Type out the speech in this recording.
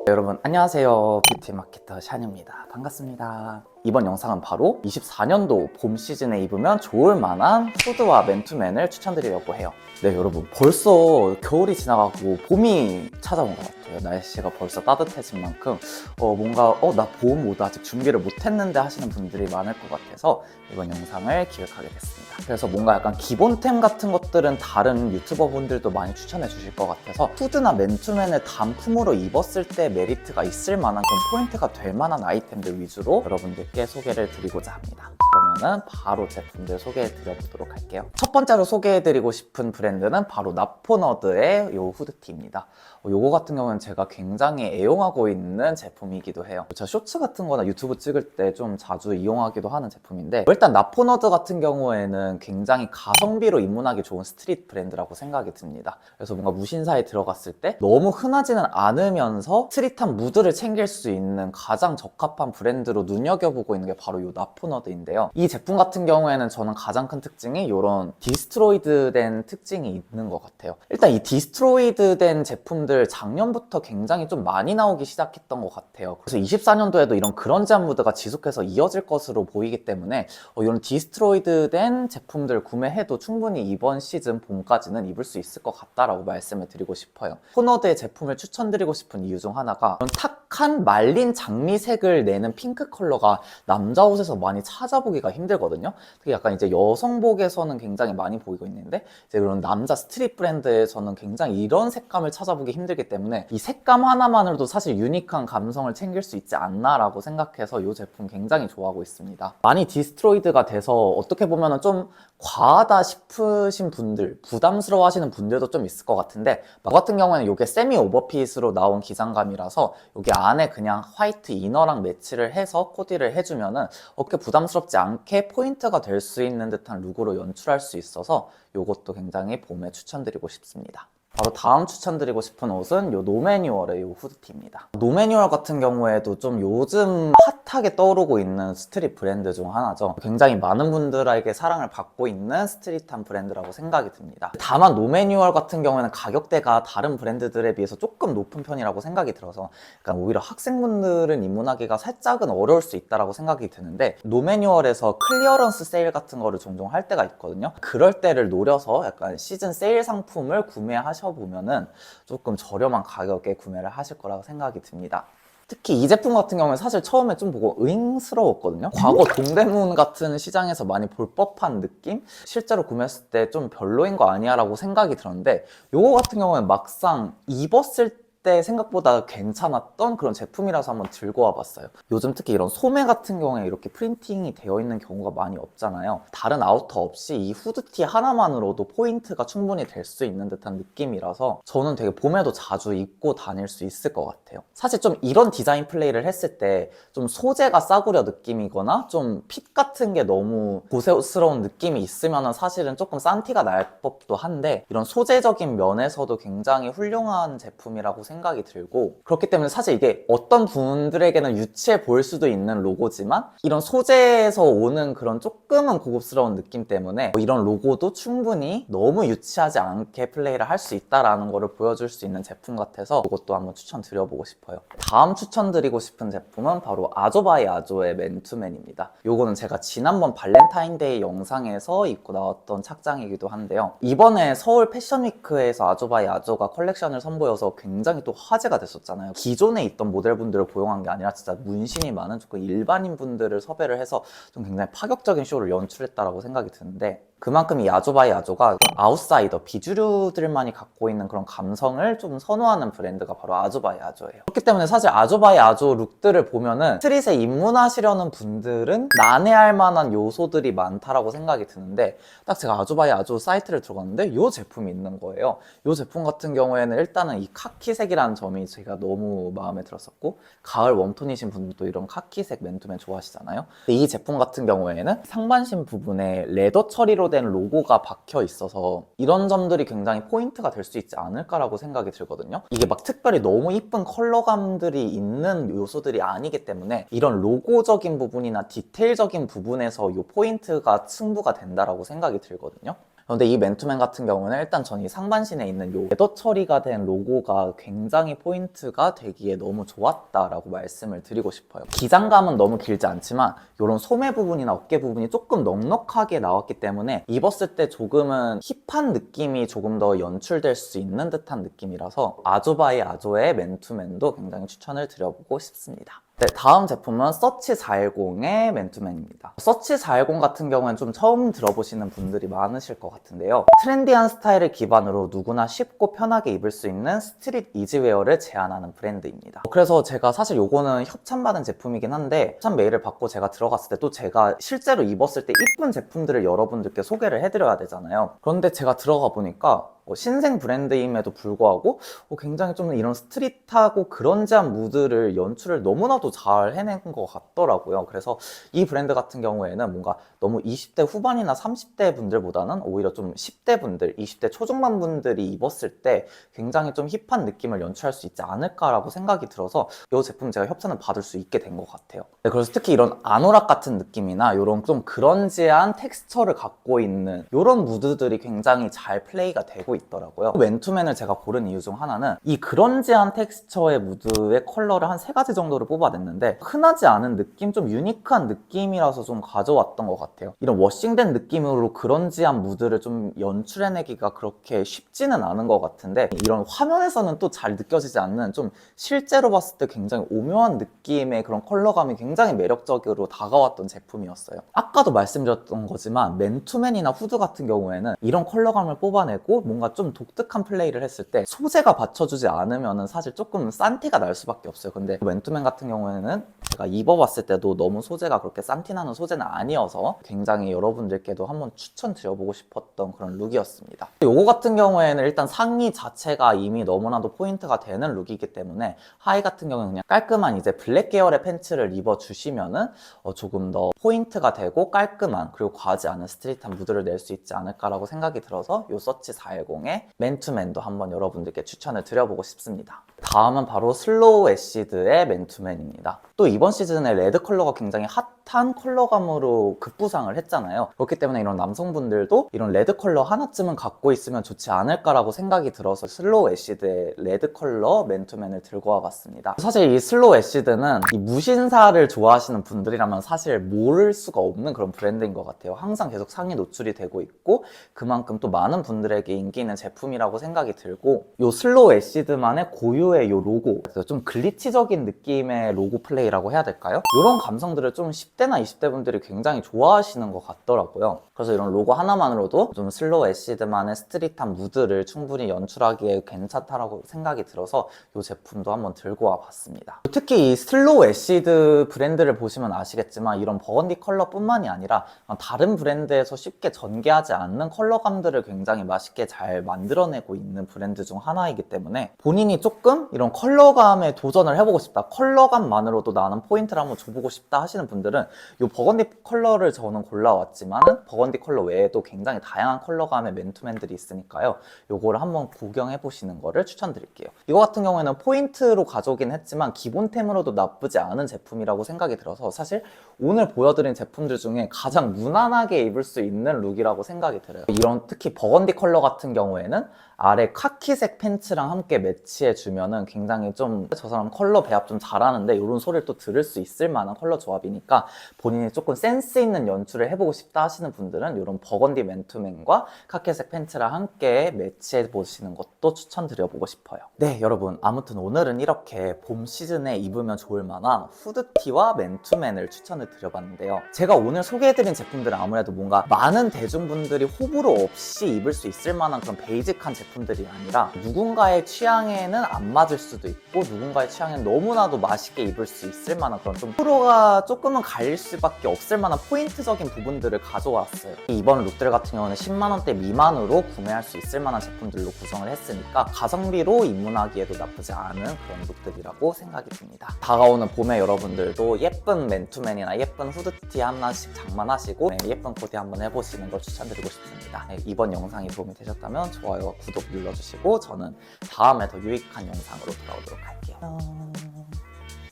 여러분 안녕하세요. 뷰티 마케터 샨입니다. 반갑습니다. 이번 영상은 바로 24년도 봄 시즌에 입으면 좋을 만한 후드와 맨투맨을 추천드리려고 해요. 네, 여러분 벌써 겨울이 지나가고 봄이 찾아온 것 같아요. 날씨가 벌써 따뜻해진 만큼 뭔가 나 봄 옷 아직 준비를 못했는데 하시는 분들이 많을 것 같아서 이번 영상을 기획하게 됐습니다. 그래서 뭔가 약간 기본템 같은 것들은 다른 유튜버 분들도 많이 추천해 주실 것 같아서 후드나 맨투맨을 단품으로 입었을 때 메리트가 있을 만한 그런 포인트가 될 만한 아이템들 위주로 여러분들께 소개를 드리고자 합니다. 그러면은 바로 제품들 소개해 드려보도록 할게요. 첫 번째로 소개해 드리고 싶은 브랜드는 바로 나포너드의 이 후드티입니다. 요거 같은 경우는 제가 굉장히 애용하고 있는 제품이기도 해요. 제가 쇼츠 같은 거나 유튜브 찍을 때 좀 자주 이용하기도 하는 제품인데, 일단 나포너드 같은 경우에는 굉장히 가성비로 입문하기 좋은 스트릿 브랜드라고 생각이 듭니다. 그래서 뭔가 무신사에 들어갔을 때 너무 흔하지는 않으면서 스트릿한 무드를 챙길 수 있는 가장 적합한 브랜드로 눈여겨보고 있는 게 바로 이 나포너드인데요. 이 제품 같은 경우에는 저는 가장 큰 특징이 이런 디스트로이드 된 특징이 있는 것 같아요. 일단 이 디스트로이드 된 제품들 작년부터 굉장히 좀 많이 나오기 시작했던 것 같아요. 그래서 24년도에도 이런 그런지한 무드가 지속해서 이어질 것으로 보이기 때문에 이런 디스트로이드 된 제품들 구매해도 충분히 이번 시즌 봄까지는 입을 수 있을 것 같다라고 말씀을 드리고 싶어요. 포너드의 제품을 추천드리고 싶은 이유 중 하나가 이런 탁한 말린 장미색을 내는 핑크 컬러가 남자 옷에서 많이 찾아보기가 힘들거든요. 특히 약간 이제 여성복에서는 굉장히 많이 보이고 있는데, 이제 그런 남자 스트릿 브랜드에서는 굉장히 이런 색감을 찾아보기 힘들기 때문에 이 색감 하나만으로도 사실 유니크한 감성을 챙길 수 있지 않나라고 생각해서 이 제품 굉장히 좋아하고 있습니다. 많이 디스트로이드가 돼서 어떻게 보면 좀 과하다 싶으신 분들, 부담스러워 하시는 분들도 좀 있을 것 같은데, 저 같은 경우에는 이게 세미 오버핏으로 나온 기장감이라서 여기 안에 그냥 화이트 이너랑 매치를 해서 코디를 해주면은 그렇게 부담스럽지 않게 포인트가 될 수 있는 듯한 룩으로 연출할 수 있어서 이것도 굉장히 봄에 추천드리고 싶습니다. 바로 다음 추천드리고 싶은 옷은 요 노매뉴얼의 요 후드티입니다. 노매뉴얼 같은 경우에도 좀 요즘 핫하게 떠오르고 있는 스트릿 브랜드 중 하나죠. 굉장히 많은 분들에게 사랑을 받고 있는 스트릿한 브랜드라고 생각이 듭니다. 다만 노매뉴얼 같은 경우에는 가격대가 다른 브랜드들에 비해서 조금 높은 편이라고 생각이 들어서 약간 오히려 학생분들은 입문하기가 살짝은 어려울 수 있다고 생각이 드는데, 노매뉴얼에서 클리어런스 세일 같은 거를 종종 할 때가 있거든요. 그럴 때를 노려서 약간 시즌 세일 상품을 구매하셔보면은 조금 저렴한 가격에 구매를 하실 거라고 생각이 듭니다. 특히 이 제품 같은 경우는 사실 처음에 좀 보고 으잉스러웠거든요. 과거 동대문 같은 시장에서 많이 볼 법한 느낌? 실제로 구매했을 때 좀 별로인 거 아니야 라고 생각이 들었는데, 요거 같은 경우는 막상 입었을 때 생각보다 괜찮았던 그런 제품이라서 한번 들고 와봤어요. 요즘 특히 이런 소매 같은 경우에 이렇게 프린팅이 되어 있는 경우가 많이 없잖아요. 다른 아우터 없이 이 후드티 하나만으로도 포인트가 충분히 될 수 있는 듯한 느낌이라서 저는 되게 봄에도 자주 입고 다닐 수 있을 것 같아요. 사실 좀 이런 디자인 플레이를 했을 때 좀 소재가 싸구려 느낌이거나 좀 핏 같은 게 너무 고세스러운 느낌이 있으면 사실은 조금 싼 티가 날 법도 한데, 이런 소재적인 면에서도 굉장히 훌륭한 제품이라고 생각이 들고, 그렇기 때문에 사실 이게 어떤 분들에게는 유치해 보일 수도 있는 로고지만 이런 소재에서 오는 그런 조금은 고급스러운 느낌 때문에 이런 로고도 충분히 너무 유치하지 않게 플레이를 할 수 있다라는 거를 보여줄 수 있는 제품 같아서 이것도 한번 추천드려보고 싶어요. 다음 추천드리고 싶은 제품은 바로 아조 바이 아조의 맨투맨입니다. 요거는 제가 지난번 발렌타인데이 영상에서 입고 나왔던 착장이기도 한데요. 이번에 서울 패션위크에서 아조 바이 아조가 컬렉션을 선보여서 굉장히 또 화제가 됐었잖아요. 기존에 있던 모델분들을 고용한 게 아니라 진짜 문신이 많은 조금 일반인 분들을 섭외를 해서 좀 굉장히 파격적인 쇼를 연출했다라고 생각이 드는데, 그만큼 이 아조 바이 아조가 아웃사이더, 비주류들만이 갖고 있는 그런 감성을 좀 선호하는 브랜드가 바로 아조 바이 아조예요. 그렇기 때문에 사실 아조 바이 아조 룩들을 보면은 스트릿에 입문하시려는 분들은 난해할 만한 요소들이 많다라고 생각이 드는데, 딱 제가 아조 바이 아조 사이트를 들어갔는데 이 제품이 있는 거예요. 이 제품 같은 경우에는 일단은 이 카키색이라는 점이 제가 너무 마음에 들었었고, 가을 웜톤이신 분들도 이런 카키색 맨투맨 좋아하시잖아요. 근데 이 제품 같은 경우에는 상반신 부분에 레더 처리로 된 로고가 박혀 있어서 이런 점들이 굉장히 포인트가 될 수 있지 않을까라고 생각이 들거든요. 이게 막 특별히 너무 이쁜 컬러감들이 있는 요소들이 아니기 때문에 이런 로고적인 부분이나 디테일적인 부분에서 이 포인트가 승부가 된다라고 생각이 들거든요. 그런데 이 맨투맨 같은 경우는 일단 전 이 상반신에 있는 요 레더 처리가 된 로고가 굉장히 포인트가 되기에 너무 좋았다라고 말씀을 드리고 싶어요. 기장감은 너무 길지 않지만 이런 소매 부분이나 어깨 부분이 조금 넉넉하게 나왔기 때문에 입었을 때 조금은 힙한 느낌이 조금 더 연출될 수 있는 듯한 느낌이라서 아조바이 아조의 맨투맨도 굉장히 추천을 드려보고 싶습니다. 네, 다음 제품은 서치 410의 맨투맨입니다. 서치 410 같은 경우는 좀 처음 들어보시는 분들이 많으실 것 같은데요. 트렌디한 스타일을 기반으로 누구나 쉽고 편하게 입을 수 있는 스트릿 이지웨어를 제안하는 브랜드입니다. 그래서 제가 사실 요거는 협찬받은 제품이긴 한데 협찬 메일을 받고 제가 들어갔을 때 또 제가 실제로 입었을 때 이쁜 제품들을 여러분들께 소개를 해드려야 되잖아요. 그런데 제가 들어가 보니까 신생 브랜드임에도 불구하고 굉장히 좀 이런 스트릿하고 그런지한 무드를 연출을 너무나도 잘 해낸 것 같더라고요. 그래서 이 브랜드 같은 경우에는 뭔가 너무 20대 후반이나 30대 분들보다는 오히려 좀 10대 분들, 20대 초중반 분들이 입었을 때 굉장히 좀 힙한 느낌을 연출할 수 있지 않을까라고 생각이 들어서 이 제품 제가 협찬을 받을 수 있게 된 것 같아요. 네, 그래서 특히 이런 아노락 같은 느낌이나 이런 좀 그런지한 텍스처를 갖고 있는 이런 무드들이 굉장히 잘 플레이가 되고 있더라고요. 맨투맨을 제가 고른 이유 중 하나는 이 그런지한 텍스처의 무드의 컬러를 한 3가지 정도를 뽑아냈는데 흔하지 않은 느낌, 좀 유니크한 느낌이라서 좀 가져왔던 것 같아요. 이런 워싱된 느낌으로 그런지한 무드를 좀 연출해내기가 그렇게 쉽지는 않은 것 같은데 이런 화면에서는 또 잘 느껴지지 않는 좀 실제로 봤을 때 굉장히 오묘한 느낌의 그런 컬러감이 굉장히 매력적으로 다가왔던 제품이었어요. 아까도 말씀드렸던 거지만 맨투맨이나 후드 같은 경우에는 이런 컬러감을 뽑아내고 뭔가 좀 독특한 플레이를 했을 때 소재가 받쳐주지 않으면 사실 조금 싼티가 날 수밖에 없어요. 근데 맨투맨 같은 경우에는 제가 입어봤을 때도 너무 소재가 그렇게 싼티나는 소재는 아니어서 굉장히 여러분들께도 한번 추천드려보고 싶었던 그런 룩이었습니다. 요거 같은 경우에는 일단 상의 자체가 이미 너무나도 포인트가 되는 룩이기 때문에 하의 같은 경우는 그냥 깔끔한 이제 블랙 계열의 팬츠를 입어주시면은 조금 더 포인트가 되고 깔끔한 그리고 과하지 않은 스트릿한 무드를 낼 수 있지 않을까라고 생각이 들어서 요 서치 410의 맨투맨도 한번 여러분들께 추천을 드려보고 싶습니다. 다음은 바로 슬로우 애시드의 맨투맨입니다. 또 이번 시즌에 레드 컬러가 굉장히 핫한 컬러감으로 급부상을 했잖아요. 그렇기 때문에 이런 남성분들도 이런 레드 컬러 하나쯤은 갖고 있으면 좋지 않을까라고 생각이 들어서 슬로우 애시드의 레드 컬러 맨투맨을 들고 와봤습니다. 사실 이 슬로우 애시드는 이 무신사를 좋아하시는 분들이라면 사실 모를 수가 없는 그런 브랜드인 것 같아요. 항상 계속 상위 노출이 되고 있고 그만큼 또 많은 분들에게 인기 있는 제품이라고 생각이 들고 이 슬로우 애시드만의 고유의 이 로고, 좀 글리치적인 느낌의 로고 플레이라고 해야 될까요? 이런 감성들을 좀 10대나 20대 분들이 굉장히 좋아하시는 것 같더라고요. 그래서 이런 로고 하나만으로도 좀 슬로우 애시드만의 스트릿한 무드를 충분히 연출하기에 괜찮다라고 생각이 들어서 이 제품도 한번 들고 와봤습니다. 특히 이 슬로우 애시드 브랜드를 보시면 아시겠지만 이런 버건디 컬러뿐만이 아니라 다른 브랜드에서 쉽게 전개하지 않는 컬러감들을 굉장히 맛있게 잘 만들어내고 있는 브랜드 중 하나이기 때문에 본인이 조금 이런 컬러감에 도전을 해보고 싶다, 컬러감만으로도 나는 포인트를 한번 줘보고 싶다 하시는 분들은 이 버건디 컬러를 저는 골라왔지만 버건디 컬러 외에도 굉장히 다양한 컬러감의 맨투맨들이 있으니까요. 요거를 한번 구경해보시는 거를 추천드릴게요. 이거 같은 경우에는 포인트로 가져오긴 했지만 기본템으로도 나쁘지 않은 제품이라고 생각이 들어서 사실 오늘 보여드린 제품들 중에 가장 무난하게 입을 수 있는 룩이라고 생각이 들어요. 이런 특히 버건디 컬러 같은 경우에는 아래 카키색 팬츠랑 함께 매치해주면은 굉장히 좀 저 사람 컬러 배합 좀 잘하는데 이런 소리를 또 들을 수 있을 만한 컬러 조합이니까 본인이 조금 센스 있는 연출을 해보고 싶다 하시는 분들은 이런 버건디 맨투맨과 카키색 팬츠랑 함께 매치해보시는 것도 추천드려보고 싶어요. 네, 여러분, 아무튼 오늘은 이렇게 봄 시즌에 입으면 좋을 만한 후드티와 맨투맨을 추천을 드려봤는데요. 제가 오늘 소개해드린 제품들은 아무래도 뭔가 많은 대중분들이 호불호 없이 입을 수 있을 만한 그런 베이직한 제품들이 아니라 누군가의 취향에는 안 맞을 수도 있고 누군가의 취향에는 너무나도 맛있게 입을 수 있을 만한 그런 좀 호불호가 조금은 갈릴 수밖에 없을 만한 포인트적인 부분들을 가져왔어요. 이번 룩들 같은 경우는 10만원대 미만으로 구매할 수 있을 만한 제품들로 구성을 했으니까 가성비로 입문하기에도 나쁘지 않은 그런 룩들이라고 생각이 듭니다. 다가오는 봄에 여러분들도 예쁜 맨투맨이나 예쁜 후드티 하나씩 장만하시고 예쁜 코디 한번 해보시는 걸 추천드리고 싶습니다. 이번 영상이 도움이 되셨다면 좋아요와 구독 눌러주시고 저는 다음에 더 유익한 영상으로 돌아오도록 할게요.